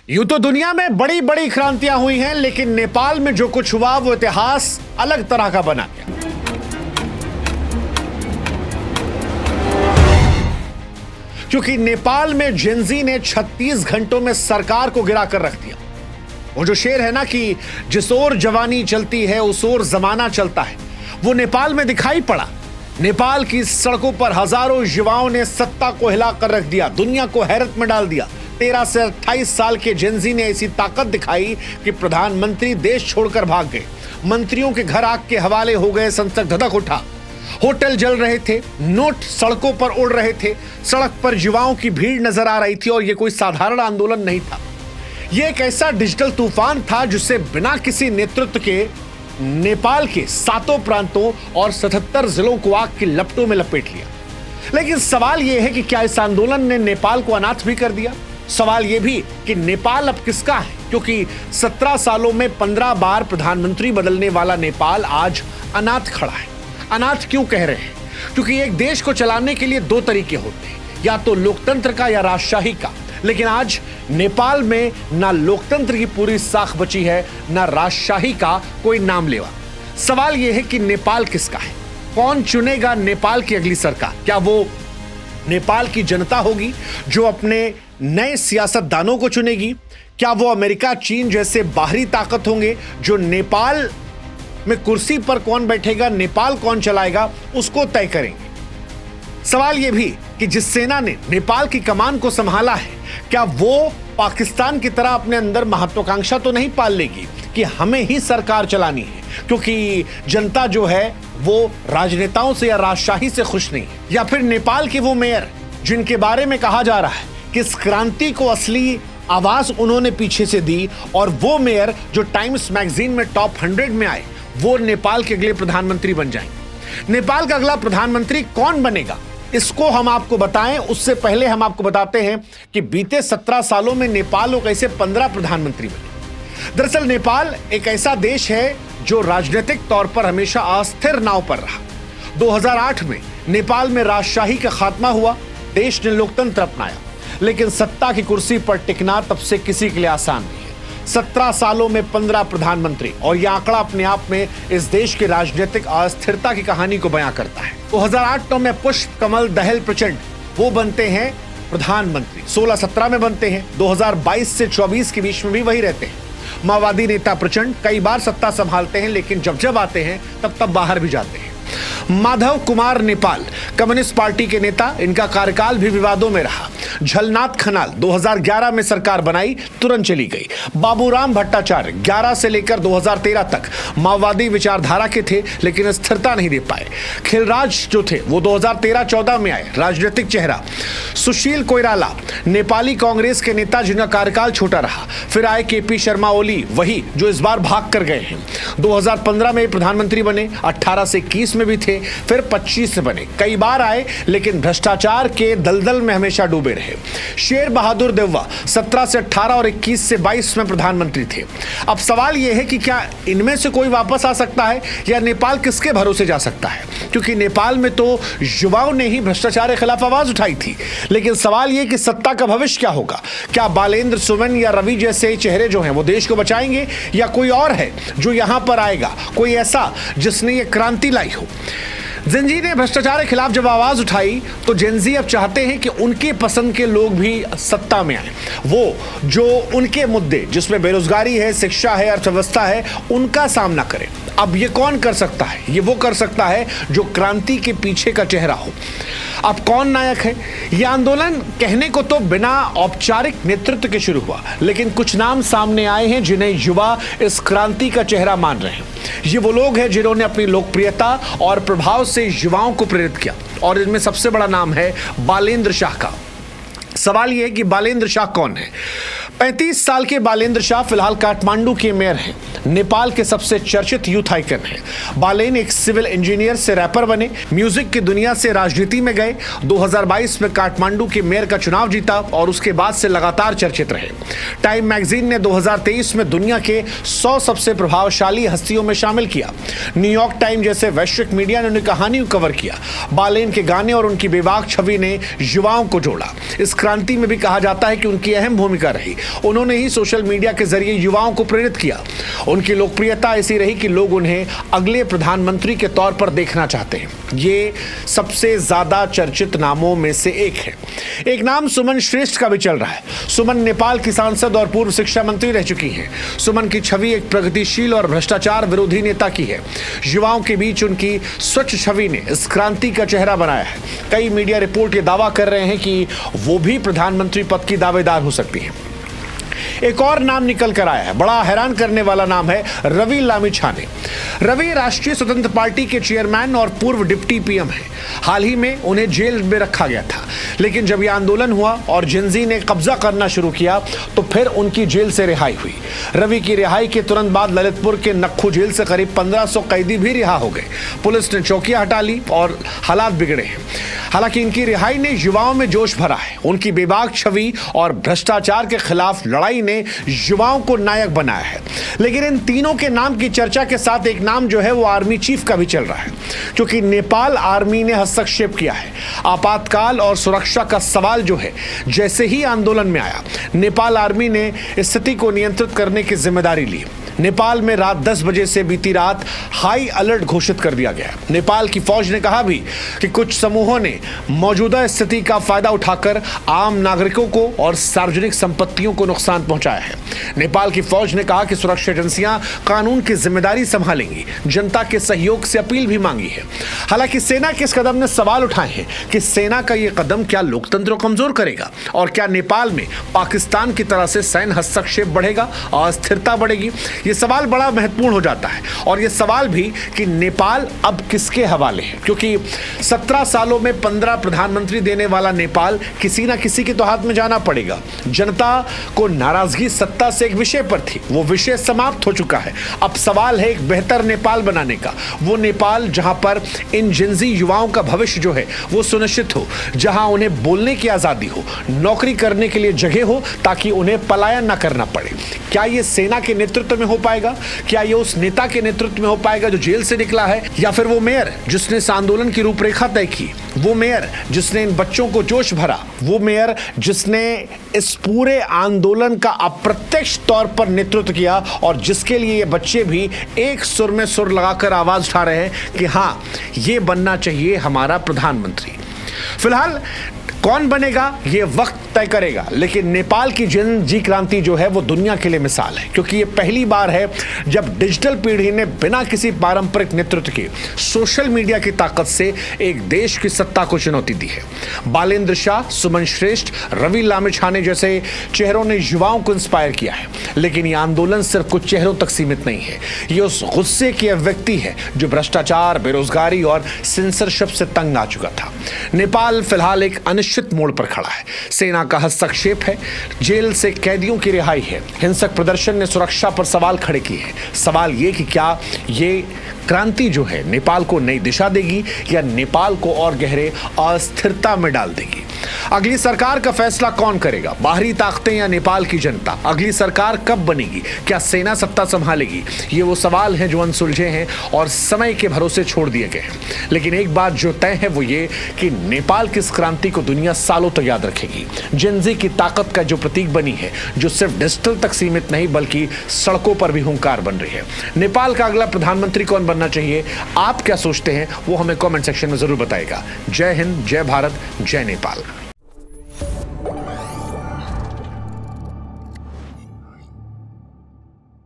यूं तो दुनिया में बड़ी बड़ी क्रांतियां हुई हैं, लेकिन नेपाल में जो कुछ हुआ वो इतिहास अलग तरह का बना गया। क्योंकि नेपाल में जेनजी ने 36 घंटों में सरकार को गिरा कर रख दिया। वो जो शेर है ना कि जिस ओर जवानी चलती है उस ओर जमाना चलता है, वो नेपाल में दिखाई पड़ा। नेपाल की सड़कों पर हजारों युवाओं ने सत्ता को हिला कर रख दिया, दुनिया को हैरत में डाल दिया। 13 से 28 साल के जेनजी ने ऐसी ताकत दिखाई कि प्रधानमंत्री देश छोड़कर भाग गए, मंत्रियों के घर आग के हवाले हो गए, संसद धधक उठा, होटल जल रहे थे, नोट सड़कों पर उड़ रहे थे, सड़क पर युवाओं की भीड़ नजर आ रही थी। और यह कोई साधारण आंदोलन नहीं था, यह एक ऐसा डिजिटल तूफान था जिसे बिना किसी नेतृत्व के नेपाल के 7 प्रांतों और 77 जिलों को आग की लपटों में लपेट लिया। लेकिन सवाल यह है कि क्या इस आंदोलन ने नेपाल को अनाथ भी कर दिया? सवाल यह भी कि नेपाल अब किसका है, क्योंकि 17 सालों में 15 बार प्रधानमंत्री बदलने वाला नेपाल आज अनाथ खड़ा है। अनाथ क्यों कह रहे हैं? क्योंकि एक देश को चलाने के लिए 2 तरीके होते हैं, या तो लोकतंत्र का या राजशाही का। लेकिन आज नेपाल में ना लोकतंत्र की पूरी साख बची है, ना राजशाही का कोई नाम लेवा। सवाल यह है कि नेपाल किसका है? कौन चुनेगा नेपाल की अगली सरकार? क्या वो नेपाल की जनता होगी जो अपने नए सियासतदानों को चुनेगी? क्या वो अमेरिका, चीन जैसे बाहरी ताकत होंगे जो नेपाल में कुर्सी पर कौन बैठेगा, नेपाल कौन चलाएगा, उसको तय करेंगे? सवाल यह भी कि जिस सेना ने नेपाल की कमान को संभाला है, क्या वो पाकिस्तान की तरह अपने अंदर महत्वाकांक्षा तो नहीं पाल लेगी कि हमें ही सरकार चलानी है, क्योंकि जनता जो है वो राजनेताओं से या राजशाही से खुश नहीं है? या फिर नेपाल के वो मेयर जिनके बारे में कहा जा रहा है कि इस क्रांति को असली आवाज उन्होंने पीछे से दी, और वो मेयर जो टाइम्स मैगजीन में टॉप 100 में आए, वो नेपाल के अगले प्रधानमंत्री बन जाएंगे। नेपाल का अगला प्रधानमंत्री कौन बनेगा, इसको हम आपको बताएं उससे पहले हम आपको बताते हैं कि बीते 17 सालों में नेपाल को कैसे 15 प्रधानमंत्री बने। दरअसल नेपाल एक ऐसा देश है जो राजनीतिक तौर पर हमेशा अस्थिर नाव पर रहा। 2008 में नेपाल में राजशाही का खात्मा हुआ, देश ने लोकतंत्र अपनाया, लेकिन सत्ता की कुर्सी पर टिकना तब से किसी के लिए आसान नहीं है। 17 सालों में 15 प्रधानमंत्री, और यह आंकड़ा अपने आप में इस देश की राजनीतिक अस्थिरता की कहानी को बयां करता है। 2008 में पुष्प कमल दहल प्रचंड वो बनते हैं प्रधानमंत्री, 16-17 में बनते हैं, 2022 से 24 के बीच में भी वही रहते हैं। माओवादी नेता प्रचंड कई बार सत्ता संभालते हैं, लेकिन जब आते हैं तब बाहर भी जाते हैं। माधव कुमार नेपाल कम्युनिस्ट पार्टी के नेता, इनका कार्यकाल भी विवादों में रहा। झलनाथ खनाल 2011 में सरकार बनाई, तुरंत चली गई। बाबूराम भट्टाचार्य 11 से लेकर 2013 तक माओवादी विचारधारा के थे, लेकिन स्थिरता नहीं दे पाए। खिलराज जो थे वो 2013-14 में आए, राजनीतिक चेहरा। सुशील कोइराला नेपाली कांग्रेस के नेता जिनका कार्यकाल छोटा रहा। फिर आए केपी शर्मा ओली, वही जो इस बार भाग कर गए हैं। 2015 में प्रधानमंत्री बने, 18 से 21 में भी थे, फिर 25 से बने। कई बार आए, लेकिन भ्रष्टाचार के दलदल में हमेशा डूबे रहे। शेर बहादुर देववा 17 से 18 और 21 से 22 में प्रधानमंत्री थे। अब सवाल यह है कि क्या इनमें से कोई वापस आ सकता है, या नेपाल किसके भरोसे जा सकता है? क्योंकि नेपाल में तो युवाओं ने ही भ्रष्टाचार के खिलाफ आवाज उठाई थी। लेकिन सवाल यह कि सत्ता का भविष्य क्या होगा? क्या बालेंद्र सुमन या रवि जैसे चेहरे जो हैं वो देश को बचाएंगे, या कोई और है जो यहां पर आएगा, कोई ऐसा जिसने ये क्रांति लाई हो? जेनजी ने भ्रष्टाचार के खिलाफ जब आवाज उठाई तो जेनजी अब चाहते हैं कि उनके पसंद के लोग भी सत्ता में आए, वो जो उनके मुद्दे जिसमें बेरोजगारी है, शिक्षा है, अर्थव्यवस्था है, उनका सामना करें। अब ये कौन कर सकता है? ये वो कर सकता है जो क्रांति के पीछे का चेहरा हो। अब कौन नायक है? यह आंदोलन कहने को तो बिना औपचारिक नेतृत्व के शुरू हुआ, लेकिन कुछ नाम सामने आए हैं जिन्हें युवा इस क्रांति का चेहरा मान रहे हैं। ये वो लोग हैं जिन्होंने अपनी लोकप्रियता और प्रभाव से युवाओं को प्रेरित किया, और इनमें सबसे बड़ा नाम है बालेंद्र शाह का। सवाल यह है कि बालेंद्र शाह कौन है? 35 साल के बालेंद्र शाह फिलहाल काठमांडू के मेयर हैं। नेपाल के सबसे चर्चित यूथ आइकन हैं। बालेन एक सिविल इंजीनियर से रैपर बने, म्यूजिक की दुनिया से राजनीति में गए, 2022 में काठमांडू के मेयर का चुनाव जीता और उसके बाद से लगातार चर्चित रहे। टाइम मैगजीन ने 2023 में दुनिया के 100 सबसे प्रभावशाली हस्तियों में शामिल किया। न्यूयॉर्क टाइम जैसे वैश्विक मीडिया ने उनकी कहानी को कवर किया। बालेन के गाने और उनकी बेबाक छवि ने युवाओं को जोड़ा। इस क्रांति में भी कहा जाता है कि उनकी अहम भूमिका रही। उन्होंने ही सोशल मीडिया के जरिए युवाओं को प्रेरित किया। उनकी लोकप्रियता ऐसी रही कि लोग उन्हें अगले प्रधानमंत्री के तौर पर देखना चाहते हैं। ये सबसे ज्यादा चर्चित नामों में से एक है। एक नाम सुमन श्रेष्ठ का भी चल रहा है। सुमन नेपाल की सांसद और पूर्व शिक्षा मंत्री रह चुकी हैं। सुमन की छवि एक प्रगतिशील और भ्रष्टाचार विरोधी नेता की है। युवाओं के बीच उनकी स्वच्छ छवि ने इस क्रांति का चेहरा बनाया है। कई मीडिया रिपोर्ट ये दावा कर रहे हैं कि वो भी प्रधानमंत्री पद की दावेदार हो सकती हैं। एक और नाम निकल कर आया है। बड़ा हैरान करने वाला नाम है रवि लामिछाने। रवि राष्ट्रीय स्वतंत्र पार्टी के चेयरमैन और पूर्व डिप्टी पीएम हैं। हाल ही में उन्हें जेल में रखा गया था, लेकिन जब यह आंदोलन हुआ और जेनजी ने कब्जा करना शुरू किया तो फिर उनकी जेल से रिहाई हुई। रवि की रिहाई के तुरंत बाद ललितपुर के नक्खू जेल से करीब 1500 कैदी भी रिहा हो गए। पुलिस ने चौकियां हटा ली और हालात बिगड़े हैं। हालांकि इनकी रिहाई ने युवाओं में जोश भरा है। उनकी बेबाक छवि और भ्रष्टाचार के खिलाफ लड़ाई ने युवाओं को नायक बनाया है। लेकिन इन तीनों के नाम की चर्चा के साथ एक नाम जो है वो आर्मी चीफ का भी चल रहा है, क्योंकि नेपाल आर्मी ने हस्तक्षेप किया है। आपातकाल और सुरक्षा का सवाल जो है, जैसे ही आंदोलन में आया, नेपाल आर्मी ने स्थिति को नियंत्रित करने की जिम्मेदारी ली। नेपाल में रात 10 बजे से बीती रात हाई अलर्ट घोषित कर दिया गया। नेपाल की फौज ने कहा भी कि कुछ समूहों ने मौजूदा स्थिति का फायदा उठाकर आम नागरिकों को और सार्वजनिक संपत्तियों को नुकसान पहुंचाया है। नेपाल की फौज ने कहा कि सुरक्षा एजेंसियां कानून की जिम्मेदारी संभालेंगी। जनता के सहयोग से अपील भी मांगी है। हालांकि सेना के इस कदम ने सवाल उठाए हैं कि सेना का यह कदम क्या लोकतंत्र को कमजोर करेगा और क्या नेपाल में पाकिस्तान की तरह से सैन्य हस्तक्षेप बढ़ेगा, अस्थिरता बढ़ेगी। ये सवाल बड़ा महत्वपूर्ण हो जाता है। और ये सवाल भी कि नेपाल अब किसके हवाले है, क्योंकि 17 सालों में 15 प्रधानमंत्री देने वाला नेपाल किसी ना किसी के तो हाथ में जाना पड़ेगा। जनता को नाराजगी सत्ता से एक विषय पर थी, वो विषय समाप्त हो चुका है। अब सवाल है एक बेहतर नेपाल बनाने का, वो नेपाल जहां पर इन जिंजी युवाओं का भविष्य जो है वो सुनिश्चित हो, जहां उन्हें बोलने की आजादी हो, नौकरी करने के लिए जगह हो, ताकि उन्हें पलायन ना करना पड़े। क्या ये सेना के नेतृत्व में हो पाएगा? क्या ये उस नेता के नेतृत्व में हो पाएगा जो जेल से निकला है, या फिर वो मेयर जिसने इस आंदोलन की रूपरेखा तय की, वो मेयर जिसने इन बच्चों को जोश भरा, वो मेयर जिसने इस पूरे आंदोलन का अप्रत्यक्ष तौर पर नेतृत्व किया और जिसके लिए ये बच्चे भी एक सुर में सुर लगाकर आवाज उठा रहे हैं कि हां, ये बनना चाहिए हमारा प्रधानमंत्री। फिलहाल कौन बनेगा ये वक्त तय करेगा, लेकिन नेपाल की जन जी क्रांति जो है वो दुनिया के लिए मिसाल है, क्योंकि ये पहली बार है जब डिजिटल पीढ़ी ने बिना किसी पारंपरिक नेतृत्व के सोशल मीडिया की ताकत से एक देश की सत्ता को चुनौती दी है। बालेंद्र शाह, सुमन श्रेष्ठ, रवि लामिछाने जैसे चेहरों ने युवाओं को इंस्पायर किया है। लेकिन ये आंदोलन सिर्फ कुछ चेहरों तक सीमित नहीं है। ये उस गुस्से की अभिव्यक्ति है जो भ्रष्टाचार, बेरोजगारी और सेंसरशिप से तंग आ चुका था। नेपाल फिलहाल एक अनिश्चित मोड़ पर खड़ा है। सेना का हस्तक्षेप है, जेल से कैदियों की रिहाई है, हिंसक प्रदर्शन ने सुरक्षा पर सवाल खड़े किए हैं। सवाल ये कि क्या ये क्रांति जो है नेपाल को नई दिशा देगी या नेपाल को और गहरे अस्थिरता में डाल देगी? अगली सरकार का फैसला कौन करेगा, बाहरी ताकतें या नेपाल की जनता? अगली सरकार कब बनेगी? क्या सेना सत्ता संभालेगी? ये वो सवाल हैं जो अनसुलझे हैं और समय के भरोसे छोड़ दिए गए हैं। लेकिन एक बात जो तय है वो ये कि नेपाल की इस क्रांति को दुनिया सालों तक याद रखेगी। जेनजी की ताकत का जो प्रतीक बनी है, जो सिर्फ डिजिटल तक सीमित नहीं बल्कि सड़कों पर भी हुंकार बन रही है। नेपाल का अगला प्रधानमंत्री कौन बनना चाहिए, आप क्या सोचते हैं वो हमें कमेंट सेक्शन में जरूर बताइएगा। जय हिंद, जय भारत, जय नेपाल।